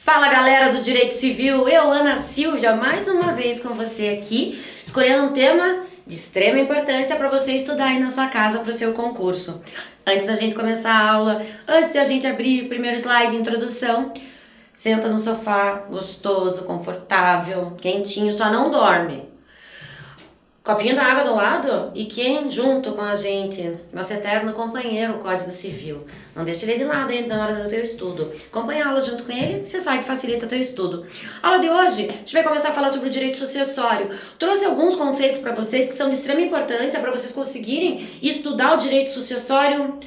Fala galera do Direito Civil, eu, Ana Silvia, mais uma vez com você aqui, escolhendo um tema de extrema importância para você estudar aí na sua casa para o seu concurso. Antes da gente começar a aula, antes da gente abrir o primeiro slide de introdução, senta no sofá, gostoso, confortável, quentinho, só não dorme. Copinho d'água do lado e quem junto com a gente? Nosso eterno companheiro, o Código Civil. Não deixe ele de lado ainda na hora do teu estudo. Acompanha a aula junto com ele, você sabe que facilita o teu estudo. A aula de hoje, a gente vai começar a falar sobre o direito sucessório. Trouxe alguns conceitos para vocês que são de extrema importância para vocês conseguirem estudar o direito sucessório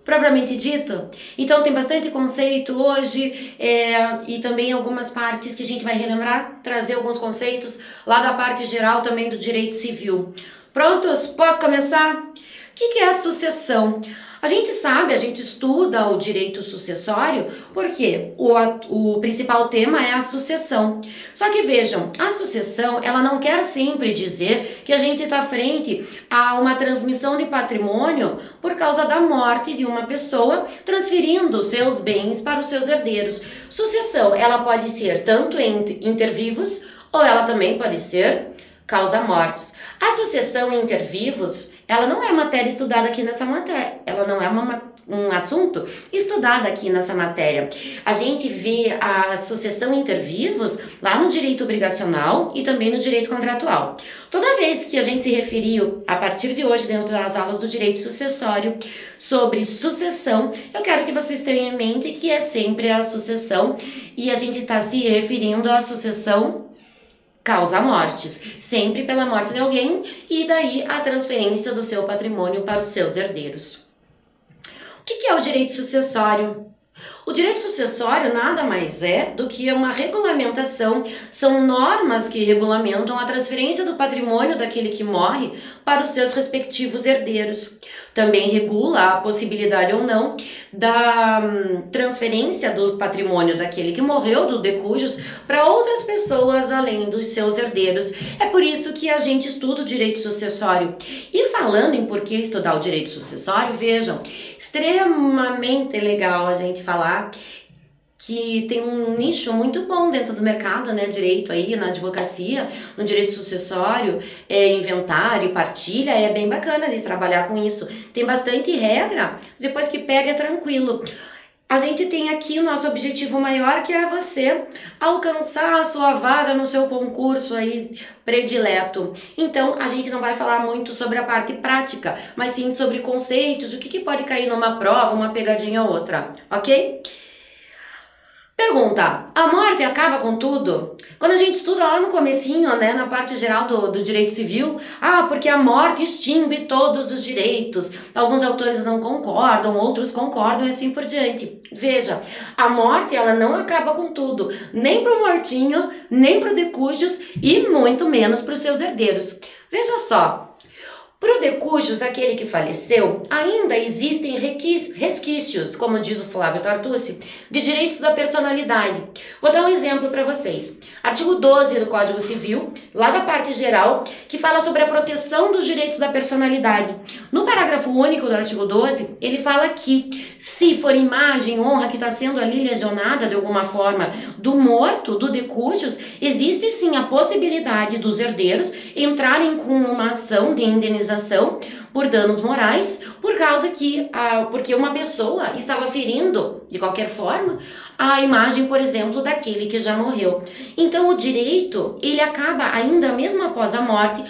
propriamente dito. Então tem bastante conceito hoje e também algumas partes que a gente vai relembrar, trazer alguns conceitos lá da parte geral também do direito civil. Prontos? Posso começar? O que é a sucessão? A gente sabe, a gente estuda o direito sucessório porque o principal tema é a sucessão. Só que vejam, a sucessão ela não quer sempre dizer que a gente está frente a uma transmissão de patrimônio por causa da morte de uma pessoa, transferindo seus bens para os seus herdeiros. Sucessão ela pode ser tanto inter vivos ou ela também pode ser causa mortis. A sucessão inter vivos ela não é matéria estudada aqui nessa matéria, ela não é um assunto estudado aqui nessa matéria. A gente vê a sucessão inter vivos lá no direito obrigacional e também no direito contratual. Toda vez que a gente se referiu, a partir de hoje, dentro das aulas do direito sucessório, sobre sucessão, eu quero que vocês tenham em mente que é sempre a sucessão e a gente está se referindo à sucessão causa mortes, sempre pela morte de alguém e daí a transferência do seu patrimônio para os seus herdeiros. O que é o direito sucessório? O direito sucessório nada mais é do que uma regulamentação, são normas que regulamentam a transferência do patrimônio daquele que morre para os seus respectivos herdeiros. Também regula a possibilidade ou não da transferência do patrimônio daquele que morreu, do de cujos, para outras pessoas além dos seus herdeiros. É por isso que a gente estuda o direito sucessório. E falando em por que estudar o direito sucessório, vejam, extremamente legal a gente falar que tem um nicho muito bom dentro do mercado, né, direito aí, na advocacia, no direito sucessório, inventário e partilha, é bem bacana de trabalhar com isso. Tem bastante regra, depois que pega é tranquilo. A gente tem aqui o nosso objetivo maior, que é você alcançar a sua vaga no seu concurso aí predileto. Então, a gente não vai falar muito sobre a parte prática, mas sim sobre conceitos, o que pode cair numa prova, uma pegadinha ou outra, ok? Pergunta, a morte acaba com tudo? Quando a gente estuda lá no comecinho, né, na parte geral do direito civil, porque a morte extingue todos os direitos. Alguns autores não concordam, outros concordam e assim por diante. Veja, a morte ela não acaba com tudo, nem para o mortinho, nem para o de cujos e muito menos para os seus herdeiros. Veja só. Para o de cujos, aquele que faleceu, ainda existem resquícios, como diz o Flávio Tartucci, de direitos da personalidade. Vou dar um exemplo para vocês. Artigo 12 do Código Civil, lá da parte geral, que fala sobre a proteção dos direitos da personalidade. No parágrafo único do artigo 12, ele fala que se for imagem, honra que está sendo ali lesionada de alguma forma do morto, do de cujos, existe sim a possibilidade dos herdeiros entrarem com uma ação de indenização por danos morais, porque uma pessoa estava ferindo, de qualquer forma, a imagem, por exemplo, daquele que já morreu. Então, o direito, ele acaba, ainda mesmo após a morte,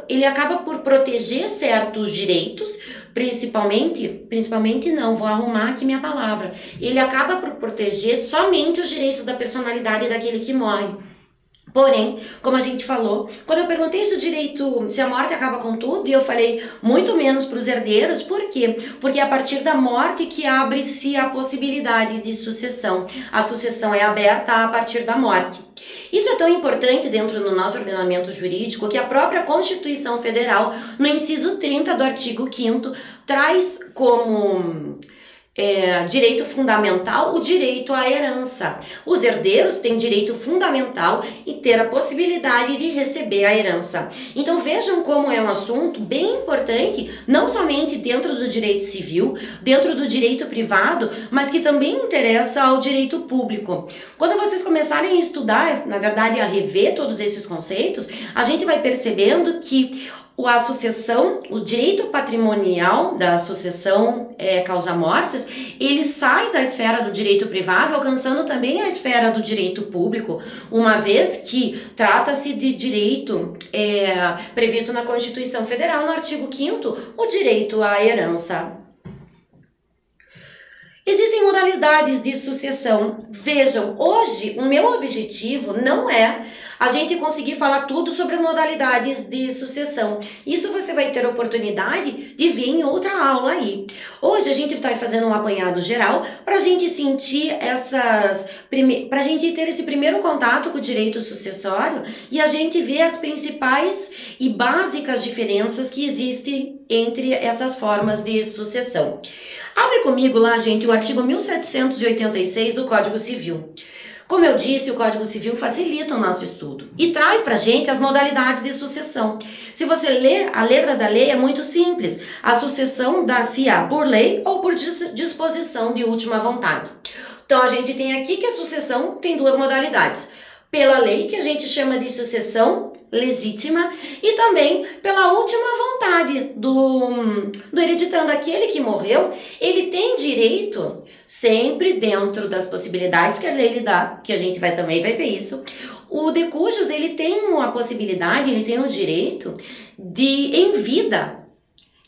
ele acaba por proteger certos direitos, principalmente não, vou arrumar aqui minha palavra, ele acaba por proteger somente os direitos da personalidade daquele que morre. Porém, como a gente falou, quando eu perguntei se a morte acaba com tudo, e eu falei muito menos para os herdeiros, por quê? Porque é a partir da morte que abre-se a possibilidade de sucessão. A sucessão é aberta a partir da morte. Isso é tão importante dentro do nosso ordenamento jurídico que a própria Constituição Federal, no inciso 30 do artigo 5º, traz como direito fundamental, o direito à herança. Os herdeiros têm direito fundamental em ter a possibilidade de receber a herança. Então vejam como é um assunto bem importante, não somente dentro do direito civil, dentro do direito privado, mas que também interessa ao direito público. Quando vocês começarem a estudar, na verdade a rever todos esses conceitos, a gente vai percebendo que a sucessão, o direito patrimonial da sucessão causa-mortes, ele sai da esfera do direito privado, alcançando também a esfera do direito público, uma vez que trata-se de direito previsto na Constituição Federal, no artigo 5º, o direito à herança. Existem modalidades de sucessão. Vejam, hoje o meu objetivo não é a gente conseguir falar tudo sobre as modalidades de sucessão. Isso você vai ter oportunidade de ver em outra aula aí. Hoje a gente está fazendo um apanhado geral para a gente sentir para a gente ter esse primeiro contato com o direito sucessório e a gente ver as principais e básicas diferenças que existem entre essas formas de sucessão. Abre comigo lá, gente, o artigo 1786 do Código Civil. Como eu disse, o Código Civil facilita o nosso estudo e traz pra gente as modalidades de sucessão. Se você ler a letra da lei, é muito simples. A sucessão dá-se-á por lei ou por disposição de última vontade. Então, a gente tem aqui que a sucessão tem duas modalidades. Pela lei, que a gente chama de sucessão legítima, e também pela última vontade do hereditando. Aquele que morreu, ele tem direito, sempre dentro das possibilidades que a lei lhe dá, que a gente também vai ver isso. O de cujos, ele tem a possibilidade, ele tem o direito de, em vida,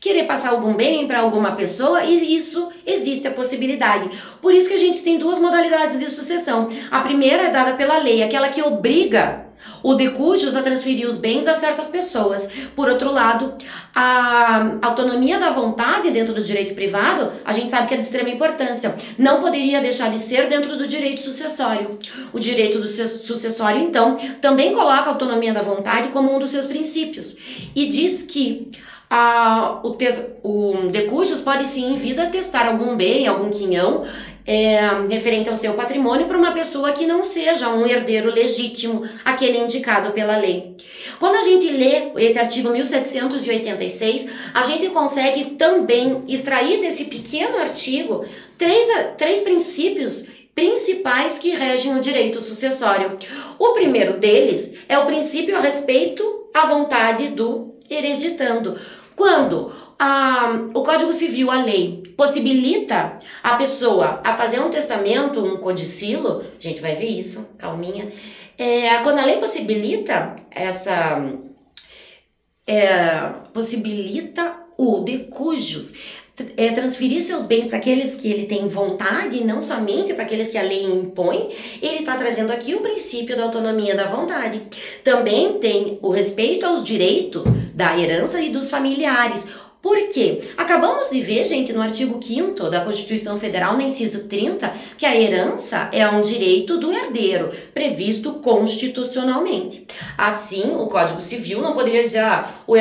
querer passar algum bem para alguma pessoa, e isso existe a possibilidade. Por isso que a gente tem duas modalidades de sucessão. A primeira é dada pela lei, aquela que obriga o de cujos a transferir os bens a certas pessoas. Por outro lado, a autonomia da vontade dentro do direito privado, a gente sabe que é de extrema importância. Não poderia deixar de ser dentro do direito sucessório. O direito do sucessório, então, também coloca a autonomia da vontade como um dos seus princípios. E diz que o de cujos pode sim em vida testar algum bem, algum quinhão referente ao seu patrimônio para uma pessoa que não seja um herdeiro legítimo, aquele indicado pela lei. Quando a gente lê esse artigo 1786, a gente consegue também extrair desse pequeno artigo três princípios principais que regem o direito sucessório. O primeiro deles é o princípio a respeito à vontade do hereditando. Quando o Código Civil, a lei, possibilita a pessoa a fazer um testamento, um codicilo, a gente vai ver isso, calminha. Quando a lei possibilita possibilita o de cujos transferir seus bens para aqueles que ele tem vontade, e não somente para aqueles que a lei impõe, ele está trazendo aqui o princípio da autonomia da vontade. Também tem o respeito aos direitos da herança e dos familiares. Por quê? Acabamos de ver, gente, no artigo 5º da Constituição Federal, no inciso 30, que a herança é um direito do herdeiro, previsto constitucionalmente. Assim, o Código Civil não poderia dizer, o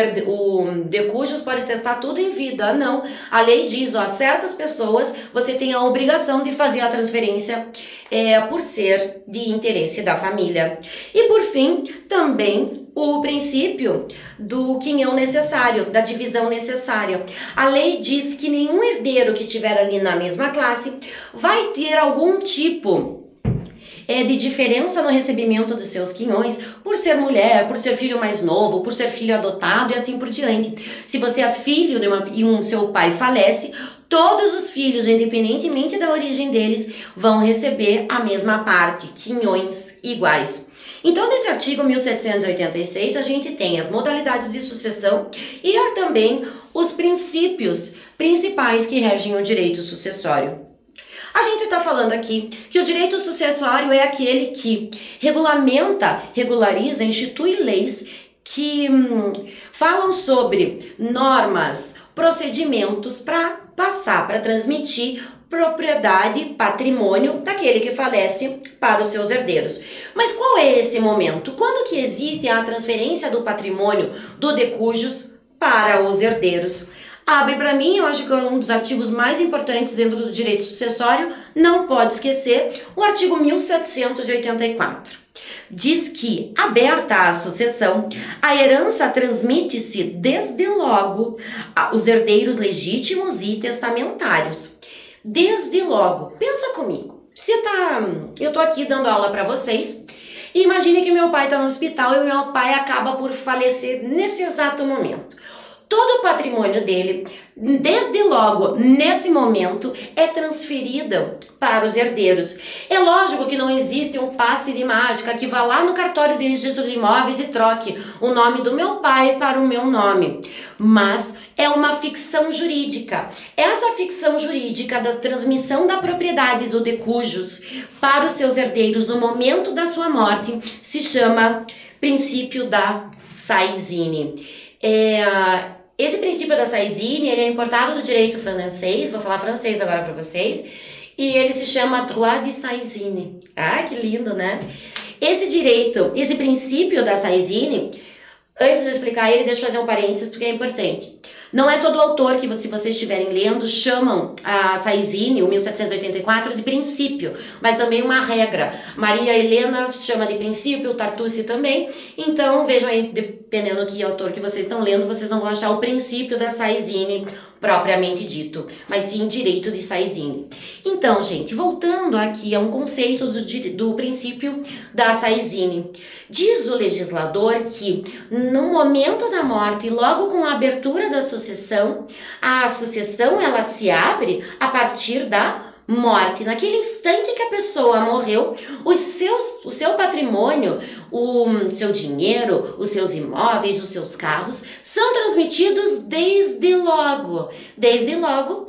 de cujos pode testar tudo em vida. Não. A lei diz, certas pessoas você tem a obrigação de fazer a transferência por ser de interesse da família. E por fim, também o princípio do quinhão necessário, da divisão necessária. A lei diz que nenhum herdeiro que estiver ali na mesma classe vai ter algum tipo de diferença no recebimento dos seus quinhões, por ser mulher, por ser filho mais novo, por ser filho adotado e assim por diante. Se você é filho e seu pai falece, todos os filhos, independentemente da origem deles, vão receber a mesma parte, quinhões iguais. Então, nesse artigo 1786, a gente tem as modalidades de sucessão e há também os princípios principais que regem o direito sucessório. A gente está falando aqui que o direito sucessório é aquele que regulariza, institui leis que falam sobre normas, procedimentos para passar, para transmitir propriedade, patrimônio daquele que falece para os seus herdeiros. Mas qual é esse momento? Quando que existe a transferência do patrimônio do de cujos para os herdeiros? Abre para mim, eu acho que é um dos artigos mais importantes dentro do direito sucessório, não pode esquecer, o artigo 1784. Diz que, aberta a sucessão, a herança transmite-se desde logo aos herdeiros legítimos e testamentários. Desde logo. Pensa comigo. Eu tô aqui dando aula para vocês e imagine que meu pai está no hospital e meu pai acaba por falecer nesse exato momento. Todo o patrimônio dele, desde logo, nesse momento, é transferido para os herdeiros. É lógico que não existe um passe de mágica que vá lá no cartório de registro de imóveis e troque o nome do meu pai para o meu nome. Mas é uma ficção jurídica. Essa ficção jurídica da transmissão da propriedade do de cujus para os seus herdeiros no momento da sua morte se chama princípio da Saisine. Esse princípio da Saisine, ele é importado do direito francês, vou falar francês agora para vocês, e ele se chama droit de Saisine. Ah, que lindo, né? Esse princípio da Saisine, antes de eu explicar ele, deixa eu fazer um parênteses porque é importante. Não é todo autor que, se vocês estiverem lendo, chamam a Saisine, o 1784, de princípio, mas também uma regra. Maria Helena chama de princípio, o Tartucci também. Então, vejam aí, dependendo do que autor que vocês estão lendo, vocês não vão achar o princípio da Saisine propriamente dito, mas sim direito de Saisine. Então, gente, voltando aqui a um conceito do princípio da Saisine. Diz o legislador que, no momento da morte, logo com a abertura da sucessão, a sucessão ela se abre a partir da morte. Naquele instante que a pessoa morreu, o seu patrimônio, o seu dinheiro, os seus imóveis, os seus carros, são transmitidos desde logo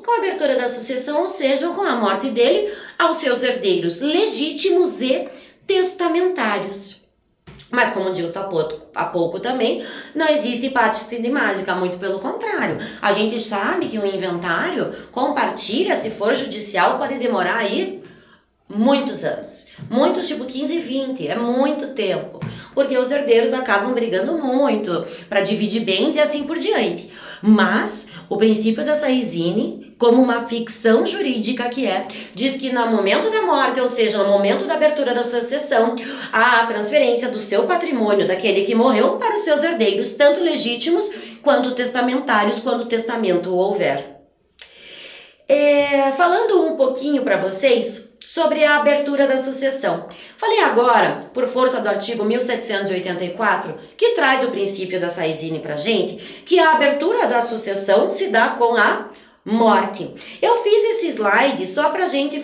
com a abertura da sucessão, ou seja, com a morte dele, aos seus herdeiros legítimos e testamentários. Mas como dito há pouco também, não existe passe de mágica, muito pelo contrário. A gente sabe que o inventário compartilha, se for judicial, pode demorar aí muitos anos. Muitos, tipo 15, 20, é muito tempo. Porque os herdeiros acabam brigando muito para dividir bens e assim por diante. Mas o princípio da Saisine, como uma ficção jurídica que diz que no momento da morte, ou seja, no momento da abertura da sucessão, há a transferência do seu patrimônio daquele que morreu para os seus herdeiros, tanto legítimos quanto testamentários, quando o testamento houver. Falando um pouquinho para vocês sobre a abertura da sucessão. Falei agora, por força do artigo 1784, que traz o princípio da Saisine pra gente, que a abertura da sucessão se dá com a morte. Eu fiz esse slide só pra gente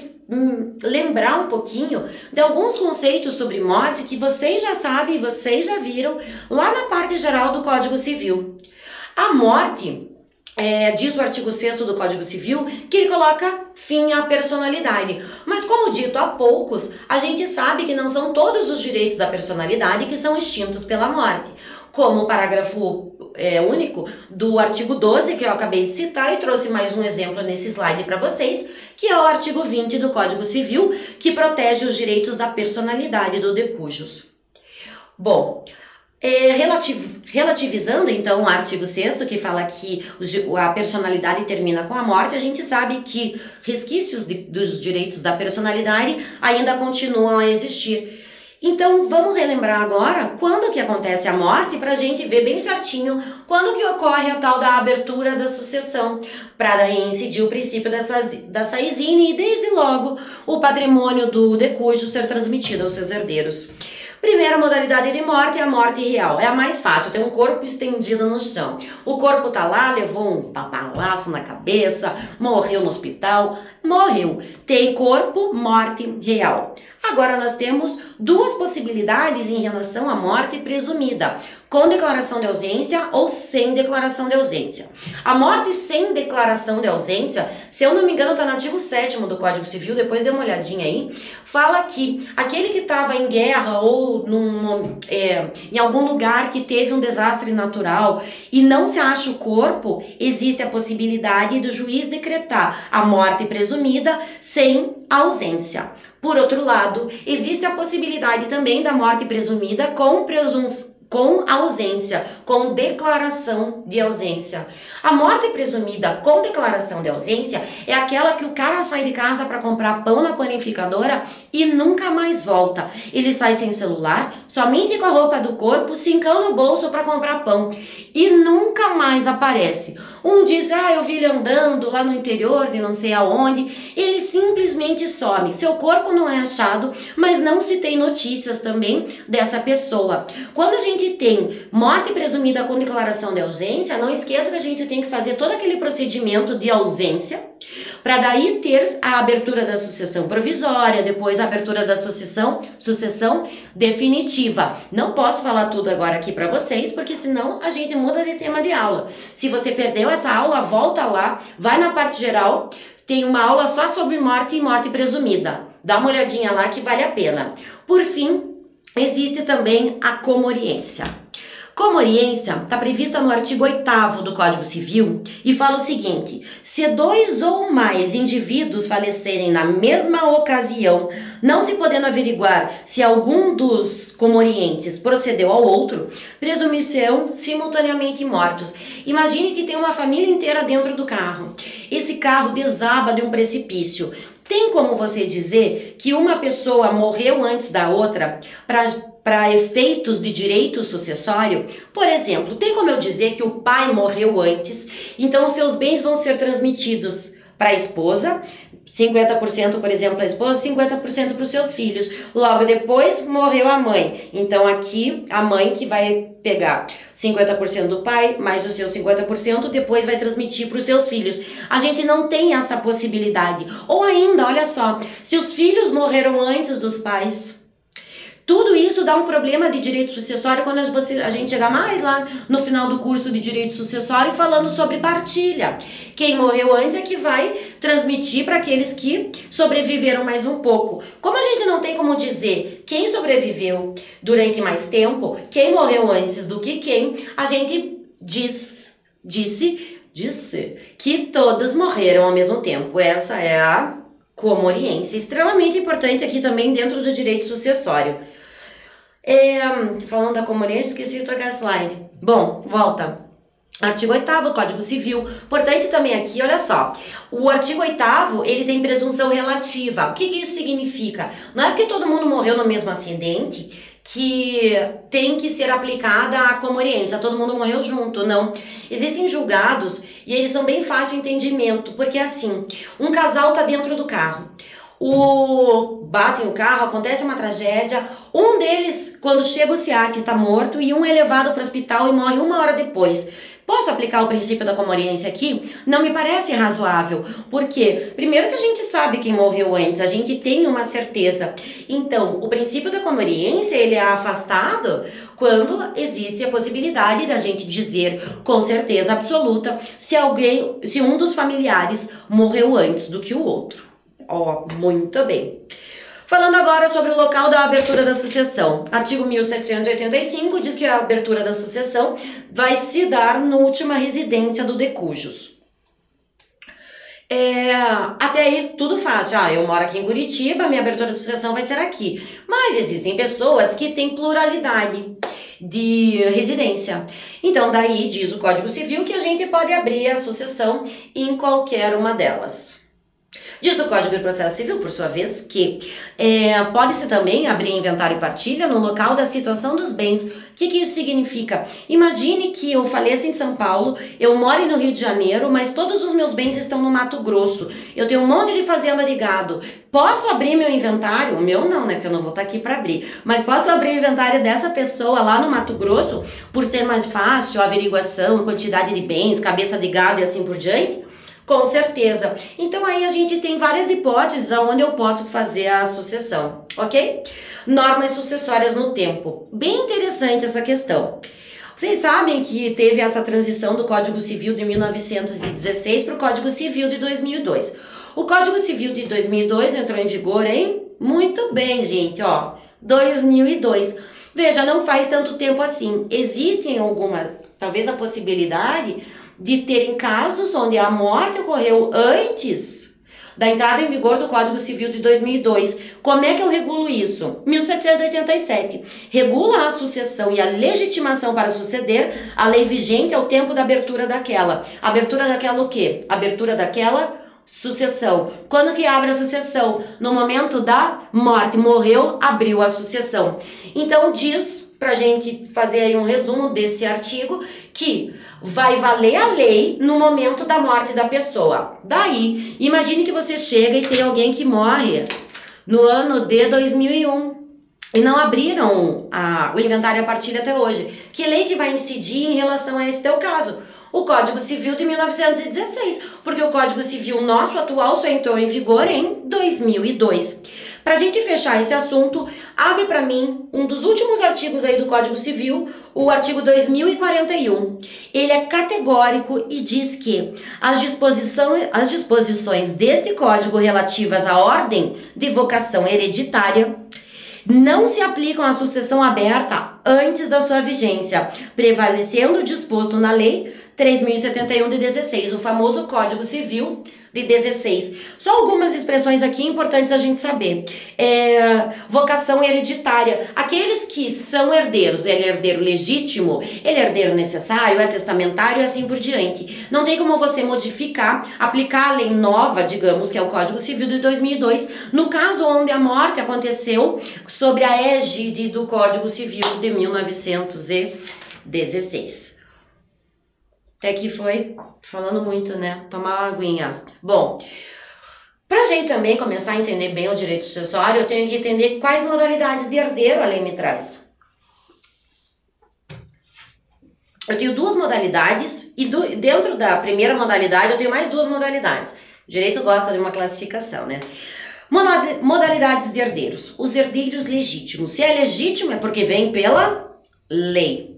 lembrar um pouquinho de alguns conceitos sobre morte que vocês já sabem, vocês já viram lá na parte geral do Código Civil. A morte... diz o artigo 6º do Código Civil que ele coloca fim à personalidade. Mas como dito há poucos, a gente sabe que não são todos os direitos da personalidade que são extintos pela morte. Como o parágrafo único do artigo 12, que eu acabei de citar e trouxe mais um exemplo nesse slide para vocês, que é o artigo 20 do Código Civil, que protege os direitos da personalidade do de cujus. Bom... Relativizando então o artigo 6º, que fala que a personalidade termina com a morte, a gente sabe que resquícios dos direitos da personalidade ainda continuam a existir. Então vamos relembrar agora quando que acontece a morte para a gente ver bem certinho quando que ocorre a tal da abertura da sucessão, para daí incidir o princípio da Saisine e desde logo o patrimônio do de cujus ser transmitido aos seus herdeiros. Primeira modalidade de morte é a morte real. É a mais fácil, tem um corpo estendido no chão. O corpo tá lá, levou um papalaço na cabeça, morreu no hospital, morreu. Tem corpo, morte real. Agora nós temos duas possibilidades em relação à morte presumida, com declaração de ausência ou sem declaração de ausência. A morte sem declaração de ausência, se eu não me engano, está no artigo 7º do Código Civil, depois dê uma olhadinha aí, fala que aquele que estava em guerra ou em algum lugar que teve um desastre natural e não se acha o corpo, existe a possibilidade do juiz decretar a morte presumida sem ausência. Por outro lado, existe a possibilidade também da morte presumida com com ausência, com declaração de ausência. A morte presumida com declaração de ausência é aquela que o cara sai de casa para comprar pão na panificadora e nunca mais volta. Ele sai sem celular, somente com a roupa do corpo, cincão no bolso para comprar pão e nunca mais aparece. Um diz, eu vi ele andando lá no interior de não sei aonde. Ele simplesmente some. Seu corpo não é achado, mas não se tem notícias também dessa pessoa. Quando a gente tem morte presumida com declaração de ausência, não esqueça que a gente tem que fazer todo aquele procedimento de ausência para daí ter a abertura da sucessão provisória, depois a abertura da sucessão definitiva. Não posso falar tudo agora aqui para vocês, porque senão a gente muda de tema de aula. Se você perdeu essa aula, volta lá, vai na parte geral, tem uma aula só sobre morte e morte presumida. Dá uma olhadinha lá que vale a pena. Por fim, existe também a comoriência. Comoriência está prevista no artigo 8º do Código Civil e fala o seguinte: se 2 ou mais indivíduos falecerem na mesma ocasião, não se podendo averiguar se algum dos comorientes procedeu ao outro, presumir-se-ão simultaneamente mortos. Imagine que tem uma família inteira dentro do carro. Esse carro desaba de um precipício. Tem como você dizer que uma pessoa morreu antes da outra para efeitos de direito sucessório? Por exemplo, tem como eu dizer que o pai morreu antes, então os seus bens vão ser transmitidos para a esposa, 50%, por exemplo, a esposa, 50% para os seus filhos. Logo depois morreu a mãe. Então aqui a mãe que vai pegar 50% do pai, mais os seus 50%, depois vai transmitir para os seus filhos. A gente não tem essa possibilidade. Ou ainda, olha só, se os filhos morreram antes dos pais, tudo isso dá um problema de direito sucessório quando a gente chegar mais lá no final do curso de direito sucessório falando sobre partilha. Quem morreu antes é que vai transmitir para aqueles que sobreviveram mais um pouco. Como a gente não tem como dizer quem sobreviveu durante mais tempo, quem morreu antes do que quem, a gente disse que todos morreram ao mesmo tempo. Essa é a comoriência, extremamente importante aqui também dentro do direito sucessório. Falando da comoriência, esqueci de trocar slide. Bom, volta. Artigo 8º, Código Civil. Importante também aqui, olha só. O artigo 8º, ele tem presunção relativa. O que isso significa? Não é porque todo mundo morreu no mesmo acidente que tem que ser aplicada a comoriência. Todo mundo morreu junto, não. Existem julgados e eles são bem fácil de entendimento, porque assim, um casal tá dentro do carro. Batem o carro, acontece uma tragédia, um deles, quando chega o SEAT, está morto e um é levado para o hospital e morre 1 hora depois. Posso aplicar o princípio da comoriência aqui? Não me parece razoável. Por quê? Primeiro que a gente sabe quem morreu antes, a gente tem uma certeza. Então, o princípio da comoriência, ele é afastado quando existe a possibilidade da gente dizer com certeza absoluta se um dos familiares morreu antes do que o outro. Muito bem. Falando agora sobre o local da abertura da sucessão. Artigo 1785 diz que a abertura da sucessão vai se dar na última residência do decujus. Até aí tudo fácil. Eu moro aqui em Curitiba, minha abertura da sucessão vai ser aqui. Mas existem pessoas que têm pluralidade de residência. Então daí diz o Código Civil que a gente pode abrir a sucessão em qualquer uma delas. Diz o Código de Processo Civil, por sua vez, que pode-se também abrir inventário e partilha no local da situação dos bens. O que isso significa? Imagine que eu faleça em São Paulo, eu moro no Rio de Janeiro, mas todos os meus bens estão no Mato Grosso. Eu tenho um monte de fazenda de gado. Posso abrir meu inventário? O meu não, né? Porque eu não vou estar aqui para abrir. Mas posso abrir o inventário dessa pessoa lá no Mato Grosso, por ser mais fácil a averiguação, quantidade de bens, cabeça de gado e assim por diante? Com certeza. Então aí a gente tem várias hipóteses onde eu posso fazer a sucessão, ok? Normas sucessórias no tempo. Bem interessante essa questão. Vocês sabem que teve essa transição do Código Civil de 1916 para o Código Civil de 2002. O Código Civil de 2002 entrou em vigor muito bem, gente, 2002. Veja, não faz tanto tempo assim. Existem talvez a possibilidade de terem casos onde a morte ocorreu antes da entrada em vigor do Código Civil de 2002. Como é que eu regulo isso? 1787. Regula a sucessão e a legitimação para suceder a lei vigente ao tempo da abertura daquela. Abertura daquela o quê? Abertura daquela sucessão. Quando que abre a sucessão? No momento da morte. Morreu, abriu a sucessão. Então diz, pra gente fazer aí um resumo desse artigo, que vai valer a lei no momento da morte da pessoa. Daí, imagine que você chega e tem alguém que morre no ano de 2001 e não abriram o inventário a partir até hoje. Que lei que vai incidir em relação a esse teu caso? O Código Civil de 1916, porque o Código Civil nosso atual só entrou em vigor em 2002. Pra gente fechar esse assunto, abre pra mim um dos últimos artigos aí do Código Civil, o artigo 2041. Ele é categórico e diz que as disposições deste código relativas à ordem de vocação hereditária não se aplicam à sucessão aberta antes da sua vigência, prevalecendo o disposto na Lei 3.071 de 16, o famoso Código Civil de 16. Só algumas expressões aqui importantes a gente saber. Vocação hereditária. Aqueles que são herdeiros, ele é herdeiro legítimo, ele é herdeiro necessário, é testamentário e assim por diante. Não tem como você modificar, aplicar a lei nova, digamos, que é o Código Civil de 2002, no caso onde a morte aconteceu sobre a égide do Código Civil de 1916. Até aqui foi falando muito, né? Tomar uma aguinha. Bom, pra gente também começar a entender bem o direito sucessório, eu tenho que entender quais modalidades de herdeiro a lei me traz. Eu tenho duas modalidades e dentro da primeira modalidade eu tenho mais duas modalidades. O direito gosta de uma classificação, né? Modalidades de herdeiros. Os herdeiros legítimos. Se é legítimo é porque vem pela lei.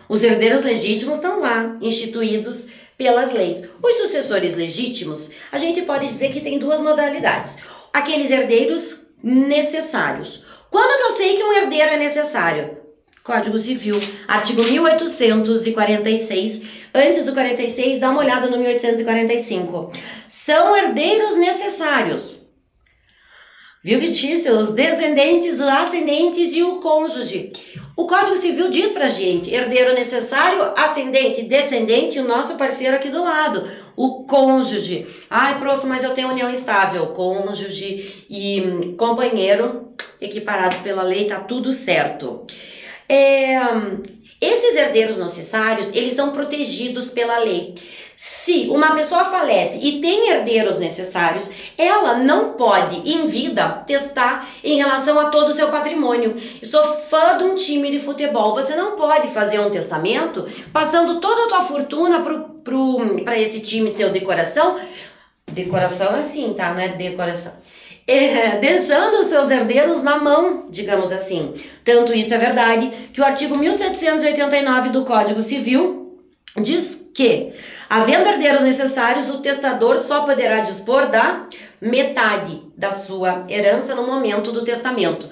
Os herdeiros legítimos estão lá, instituídos pelas leis. Os sucessores legítimos, a gente pode dizer que tem duas modalidades. Aqueles herdeiros necessários. Quando que eu sei que um herdeiro é necessário? Código Civil, artigo 1846. Antes do 46, dá uma olhada no 1845. São herdeiros necessários. Viu que disse? Os descendentes, os ascendentes e o cônjuge. O Código Civil diz pra gente, herdeiro necessário, ascendente, descendente e o nosso parceiro aqui do lado, o cônjuge. Ai, prof, mas eu tenho união estável. Cônjuge e companheiro equiparados pela lei, tá tudo certo. Esses herdeiros necessários, eles são protegidos pela lei. Se uma pessoa falece e tem herdeiros necessários, ela não pode, em vida, testar em relação a todo o seu patrimônio. Eu sou fã de um time de futebol. Você não pode fazer um testamento passando toda a tua fortuna para esse time teu de coração. Decoração assim, tá? Não é decoração. Deixando os seus herdeiros na mão, digamos assim. Tanto isso é verdade que o artigo 1789 do Código Civil diz que, havendo herdeiros necessários, o testador só poderá dispor da metade da sua herança no momento do testamento.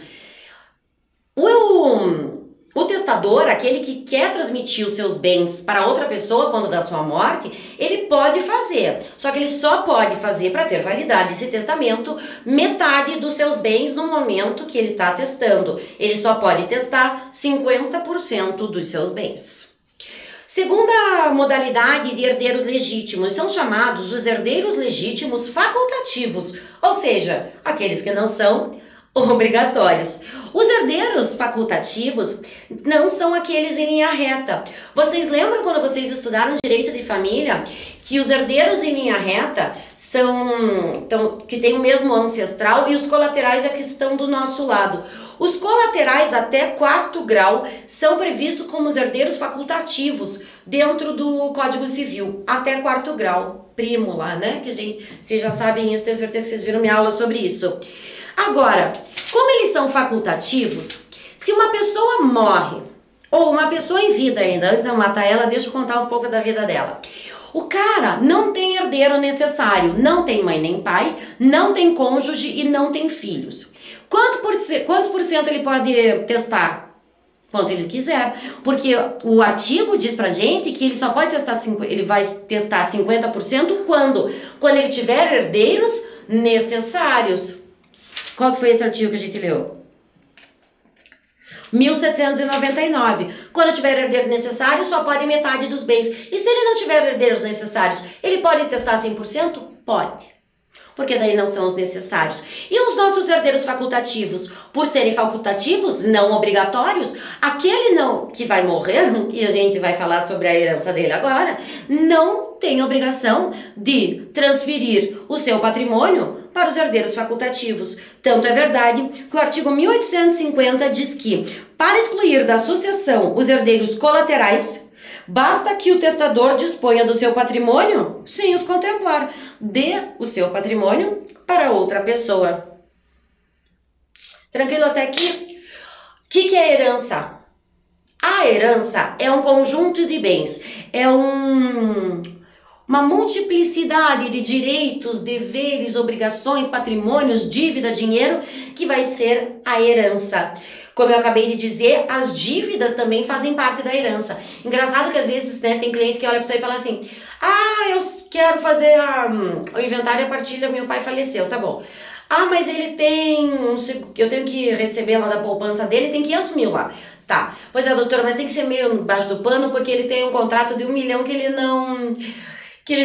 O testador, aquele que quer transmitir os seus bens para outra pessoa quando da sua morte, ele pode fazer. Só que ele só pode fazer, para ter validade esse testamento, metade dos seus bens no momento que ele está testando. Ele só pode testar 50% dos seus bens. Segunda modalidade de herdeiros legítimos, são chamados os herdeiros legítimos facultativos, ou seja, aqueles que não são obrigatórios. Os herdeiros facultativos não são aqueles em linha reta. Vocês lembram quando vocês estudaram direito de família que os herdeiros em linha reta são que têm o mesmo ancestral e os colaterais é que estão do nosso lado? Os colaterais até 4º grau são previstos como os herdeiros facultativos dentro do Código Civil, até 4º grau, primo lá, né? Que vocês já sabem isso, tenho certeza que vocês viram minha aula sobre isso. Agora, como eles são facultativos, se uma pessoa morre, ou uma pessoa em vida ainda, antes de eu matar ela, deixa eu contar um pouco da vida dela. O cara não tem herdeiro necessário, não tem mãe nem pai, não tem cônjuge e não tem filhos. Quantos por cento ele pode testar? Quanto ele quiser, porque o artigo diz pra gente que ele só pode testar, ele vai testar 50% quando ele tiver herdeiros necessários. Qual que foi esse artigo que a gente leu? 1799. Quando tiver herdeiro necessário, só pode metade dos bens. E se ele não tiver herdeiros necessários, ele pode testar 100%? Pode. Porque daí não são os necessários. E os nossos herdeiros facultativos? Por serem facultativos, não obrigatórios, aquele não que vai morrer, e a gente vai falar sobre a herança dele agora, não tem obrigação de transferir o seu patrimônio para os herdeiros facultativos. Tanto é verdade que o artigo 1850 diz que, para excluir da sucessão os herdeiros colaterais, basta que o testador disponha do seu patrimônio sem os contemplar, dê o seu patrimônio para outra pessoa. Tranquilo até aqui? O que é herança? A herança é um conjunto de bens, é uma multiplicidade de direitos, deveres, obrigações, patrimônios, dívida, dinheiro, que vai ser a herança. Como eu acabei de dizer, as dívidas também fazem parte da herança. Engraçado que às vezes, né, tem cliente que olha para você e fala assim: ah, eu quero fazer o inventário a partir do meu pai faleceu, tá bom. Ah, mas ele tem, eu tenho que receber lá da poupança dele, tem 500 mil lá. Tá, pois é, doutora, mas tem que ser meio embaixo do pano porque ele tem um contrato de 1 milhão que ele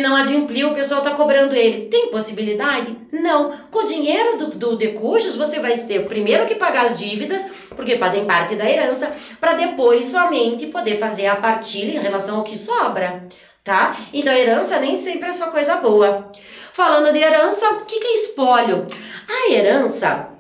não adimpliu, o pessoal está cobrando ele. Tem possibilidade? Não. Com o dinheiro do decujus, você vai ter primeiro que pagar as dívidas, porque fazem parte da herança, para depois somente poder fazer a partilha em relação ao que sobra, tá? Então a herança nem sempre é só coisa boa. Falando de herança, o que é espólio? A herança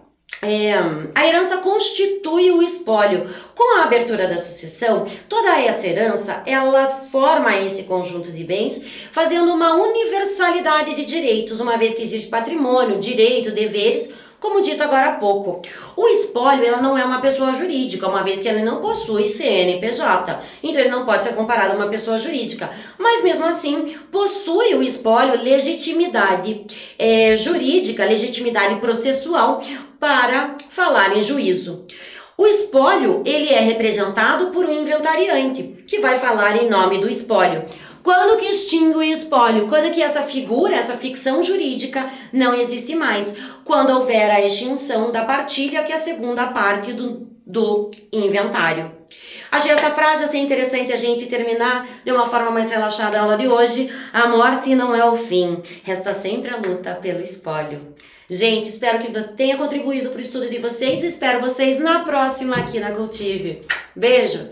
constitui o espólio. Com a abertura da sucessão, toda essa herança, ela forma esse conjunto de bens, fazendo uma universalidade de direitos, uma vez que existe patrimônio, direito, deveres, como dito agora há pouco. O espólio, ela não é uma pessoa jurídica, uma vez que ele não possui CNPJ, então ele não pode ser comparado a uma pessoa jurídica, mas mesmo assim, possui o espólio legitimidade jurídica, legitimidade processual, para falar em juízo. O espólio, ele é representado por um inventariante, que vai falar em nome do espólio. Quando que extingue o espólio? Quando que essa figura, essa ficção jurídica não existe mais. Quando houver a extinção da partilha, que é a segunda parte do inventário. Achei essa frase assim interessante a gente terminar de uma forma mais relaxada a aula de hoje. A morte não é o fim, resta sempre a luta pelo espólio. Gente, espero que tenha contribuído para o estudo de vocês e espero vocês na próxima aqui na Cultive. Beijo!